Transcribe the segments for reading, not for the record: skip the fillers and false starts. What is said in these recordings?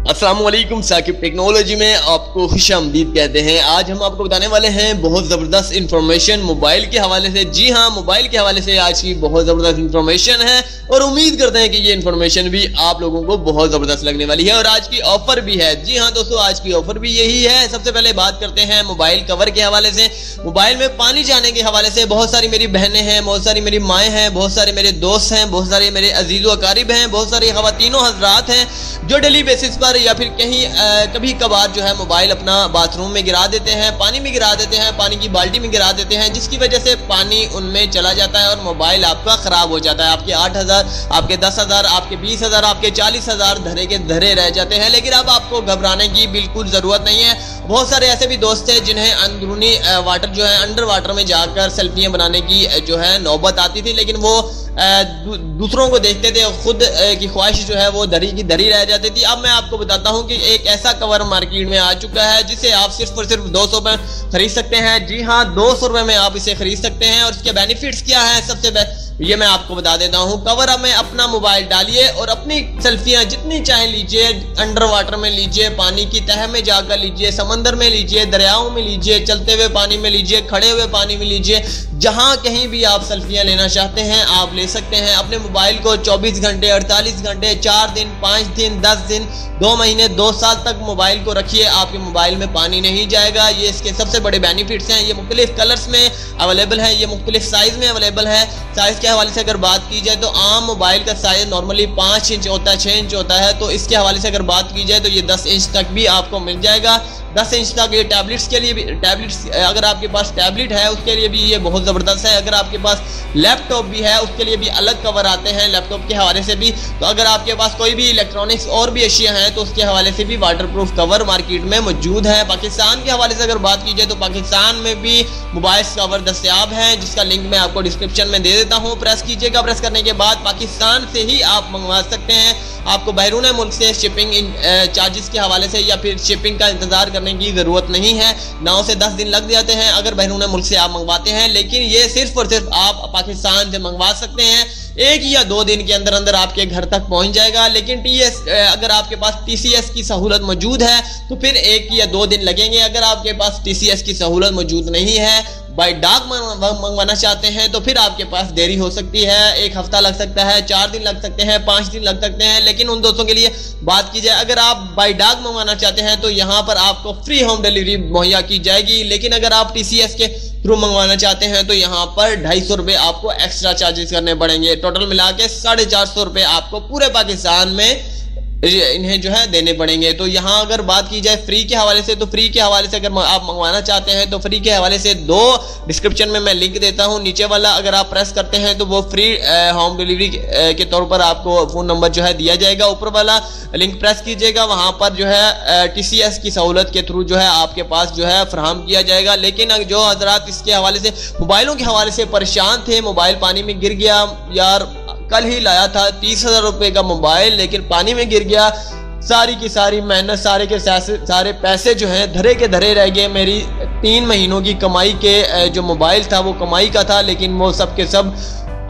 अस्सलाम वालेकुम। साकिब टेक्नोलॉजी में आपको खुश आमदीद कहते हैं। आज हम आपको बताने वाले हैं बहुत ज़बरदस्त इंफॉर्मेशन मोबाइल के हवाले से। जी हाँ, मोबाइल के हवाले से आज की बहुत ज़बरदस्त इंफॉर्मेशन है और उम्मीद करते हैं कि ये इंफॉर्मेशन भी आप लोगों को बहुत ज़बरदस्त लगने वाली है और आज की ऑफर भी है। जी हाँ दोस्तों, आज की ऑफर भी यही है। सबसे पहले बात करते हैं मोबाइल कवर के हवाले से। मोबाइल में पानी जाने के हवाले से बहुत सारी मेरी बहनें हैं, बहुत सारी मेरी माएँ हैं, बहुत सारे मेरे दोस्त हैं, बहुत सारे मेरे अजीज़ व अकारिब हैं, बहुत सारी ख़वातीनो हज़रात हैं जो डेली बेसिस पर या फिर कहीं कभी कभार जो है मोबाइल अपना बाथरूम में गिरा देते हैं, पानी में गिरा देते हैं, पानी की बाल्टी में गिरा देते हैं, जिसकी वजह से पानी उनमें चला जाता है और मोबाइल आपका ख़राब हो जाता है। आपके 8,000, आपके 10,000, आपके 20,000, आपके 40,000 धरे के धरे रह जाते हैं। लेकिन अब आपको घबराने की बिल्कुल ज़रूरत नहीं है। बहुत सारे ऐसे भी दोस्त हैं जिन्हें अंदरूनी वाटर जो है, अंडर वाटर में जाकर सेल्फियाँ बनाने की जो है नौबत आती थी, लेकिन वो दूसरों को देखते थे, खुद की ख्वाहिश जो है वो धरी की धरी रह जाती थी। अब मैं आपको बताता हूँ कि एक ऐसा कवर मार्केट में आ चुका है जिसे आप सिर्फ और सिर्फ 200 में खरीद सकते हैं। जी हाँ, 200 रुपये में आप इसे खरीद सकते हैं और इसके बेनिफिट्स क्या है सबसे ये मैं आपको बता देता हूँ। कवर में अपना मोबाइल डालिए और अपनी सेल्फियाँ जितनी चाहे लीजिए, अंडर वाटर में लीजिए, पानी की तह में जाकर लीजिए, समंदर में लीजिए, दरियाओं में लीजिए, चलते हुए पानी में लीजिए, खड़े हुए पानी में लीजिए, जहाँ कहीं भी आप सेल्फियाँ लेना चाहते हैं आप ले सकते हैं। अपने मोबाइल को 24 घंटे, 48 घंटे, 4 दिन, 5 दिन, 10 दिन, 2 महीने, 2 साल तक मोबाइल को रखिए, आपके मोबाइल में पानी नहीं जाएगा। ये इसके सबसे बड़े बेनिफिट्स हैं। ये मुख्तलिफ कलर्स में अवेलेबल है, ये मुख्तलिफ साइज़ में अवेलेबल है। साइज़ के हवाले से अगर बात की जाए तो आम मोबाइल का साइज़ नॉर्मली 5 इंच होता है, 6 इंच होता है, तो इसके हवाले से अगर बात की जाए तो ये 10 इंच तक भी आपको मिल जाएगा। 10 इंच तक ये टैबलेट्स के लिए भी, टैबलेट्स अगर आपके पास टैबलेट है उसके लिए भी ये बहुत ज़बरदस्त है। अगर आपके पास लैपटॉप भी है उसके लिए भी अलग कवर आते हैं, लैपटॉप के हवाले से भी। तो अगर आपके पास कोई भी इलेक्ट्रॉनिक्स और भी अशिया हैं तो उसके हवाले से भी वाटर प्रूफ कवर मार्केट में मौजूद है। पाकिस्तान के हवाले से अगर बात की जाए तो पाकिस्तान में भी मोबाइल कवर दस्तयाब हैं, जिसका लिंक मैं आपको डिस्क्रिप्शन में दे देता हूँ। प्रेस कीजिएगा, प्रेस करने के बाद पाकिस्तान से ही आप मंगवा सकते हैं। आपको बैरून मुल्क से शिपिंग चार्जेस के हवाले से या फिर शिपिंग का इंतजार करने की ज़रूरत नहीं है। 9 से 10 दिन लग जाते हैं अगर बैरून मुल्क से आप मंगवाते हैं, लेकिन ये सिर्फ और सिर्फ आप पाकिस्तान से मंगवा सकते हैं। 1 या 2 दिन के अंदर अंदर आपके घर तक पहुंच जाएगा। लेकिन अगर आपके पास TCS की सहूलत मौजूद है तो फिर 1 या 2 दिन लगेंगे। अगर आपके पास TCS की सहूलत मौजूद नहीं है, बाय डाक मंगवाना चाहते हैं तो फिर आपके पास देरी हो सकती है। 1 हफ्ता लग सकता है, 4 दिन लग सकते हैं, 5 दिन लग सकते हैं। लेकिन उन दोस्तों के लिए बात की जाए, अगर आप बाय डाक मंगवाना चाहते हैं तो यहाँ पर आपको फ्री होम डिलीवरी मुहैया की जाएगी। लेकिन अगर आप TCS के थ्रू मंगवाना चाहते हैं तो यहाँ पर 250 रुपये आपको एक्स्ट्रा चार्जेस करने पड़ेंगे। टोटल मिला के 450 रुपये आपको पूरे पाकिस्तान में इन्हें जो है देने पड़ेंगे। तो यहाँ अगर बात की जाए फ्री के हवाले से, तो फ्री के हवाले से अगर आप मंगवाना चाहते हैं तो फ्री के हवाले से 2 डिस्क्रिप्शन में मैं लिंक देता हूँ। नीचे वाला अगर आप प्रेस करते हैं तो वो फ्री होम डिलीवरी के तौर पर आपको फ़ोन नंबर जो है दिया जाएगा। ऊपर वाला लिंक प्रेस कीजिएगा, वहाँ पर जो है TCS की सहूलत के थ्रू जो है आपके पास जो है फराहम किया जाएगा। लेकिन जो हजरात इसके हवाले से मोबाइलों के हवाले से परेशान थे, मोबाइल पानी में गिर गया, यार कल ही लाया था 30,000 रुपये का मोबाइल लेकिन पानी में गिर गया, सारी की सारी मेहनत, सारे के सारे पैसे जो हैं धरे के धरे रह गए। मेरी 3 महीनों की कमाई के जो मोबाइल था वो कमाई का था, लेकिन वो सब के सब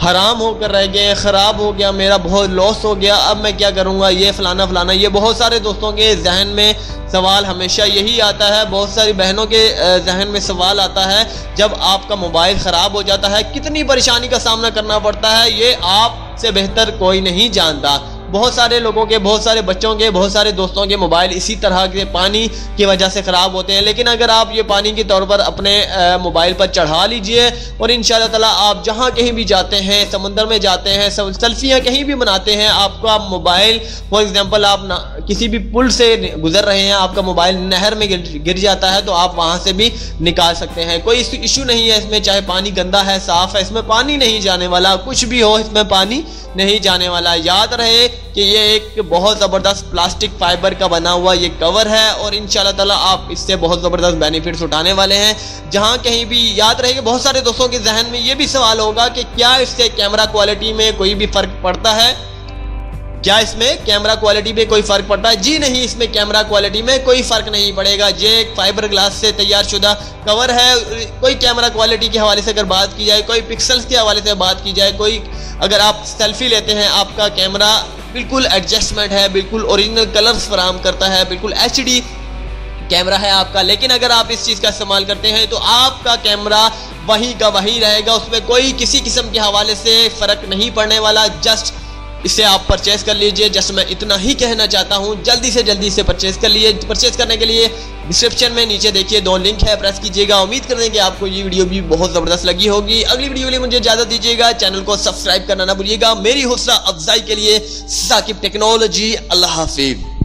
हराम होकर रह गए, ख़राब हो गया, मेरा बहुत लॉस हो गया। अब मैं क्या करूँगा, ये फलाना फलाना। ये बहुत सारे दोस्तों के जहन में सवाल हमेशा यही आता है, बहुत सारी बहनों के जहन में सवाल आता है, जब आपका मोबाइल ख़राब हो जाता है कितनी परेशानी का सामना करना पड़ता है, ये आपसे बेहतर कोई नहीं जानता। बहुत सारे लोगों के, बहुत सारे बच्चों के, बहुत सारे दोस्तों के मोबाइल इसी तरह के पानी की वजह से ख़राब होते हैं। लेकिन अगर आप ये पानी के तौर पर अपने मोबाइल पर चढ़ा लीजिए और इंशाअल्लाह ताला आप जहाँ कहीं भी जाते हैं, समंदर में जाते हैं, सेल्फियाँ कहीं भी बनाते हैं, आपका मोबाइल फॉर एग्जांपल आप किसी भी पुल से गुजर रहे हैं, आपका मोबाइल नहर में गिर जाता है तो आप वहाँ से भी निकाल सकते हैं। कोई इशू नहीं है इसमें, चाहे पानी गंदा है, साफ़ है, इसमें पानी नहीं जाने वाला, कुछ भी हो इसमें पानी नहीं जाने वाला। याद रहे कि ये एक बहुत ज़बरदस्त प्लास्टिक फाइबर का बना हुआ ये कवर है और इंशाल्लाह ताला आप इससे बहुत ज़बरदस्त बेनिफिट्स उठाने वाले हैं। जहाँ कहीं भी याद रहे कि बहुत सारे दोस्तों के जहन में ये भी सवाल होगा कि क्या इससे कैमरा क्वालिटी में कोई भी फ़र्क पड़ता है, क्या इसमें कैमरा क्वालिटी में कोई फ़र्क पड़ता है? जी नहीं, इसमें कैमरा क्वालिटी में कोई फ़र्क नहीं पड़ेगा। ये एक फाइबर ग्लास से तैयार शुदा कवर है। कोई कैमरा क्वालिटी के हवाले से अगर बात की जाए, कोई पिक्सल्स के हवाले से बात की जाए, कोई अगर आप सेल्फी लेते हैं, आपका कैमरा بالکل ایڈجسٹمنٹ ہے، بالکل اوریجنل کلرز فراہم کرتا ہے، بالکل HD کیمرہ ہے آپ کا. لیکن اگر آپ اس چیز کا استعمال کرتے ہیں تو آپ کا کیمرہ وہی کا وہی رہے گا، اس میں کوئی کسی قسم کے حوالے سے فرق نہیں پڑنے والا. جسٹ اسے آپ پرچیز کر لیجئے. جسٹ میں اتنا ہی کہنا چاہتا ہوں، جلدی سے جلدی سے پرچیز کر لیجئے. پرچیز کرنے کے لیے ڈسکرپشن میں نیچے دیکھیے 2 لنک ہے، پریس کیجئے گا. امید کرتے ہیں کہ آپ کو یہ ویڈیو بھی بہت زبردست لگی ہوگی. اگلی ویڈیو کے لیے مجھے اجازت دیجیے گا. چینل کو سبسکرائب کرنا نہ بھولیے گا. میری حوصلہ افزائی کے لیے ثاقب ٹیکنالوجی. اللہ حافظ.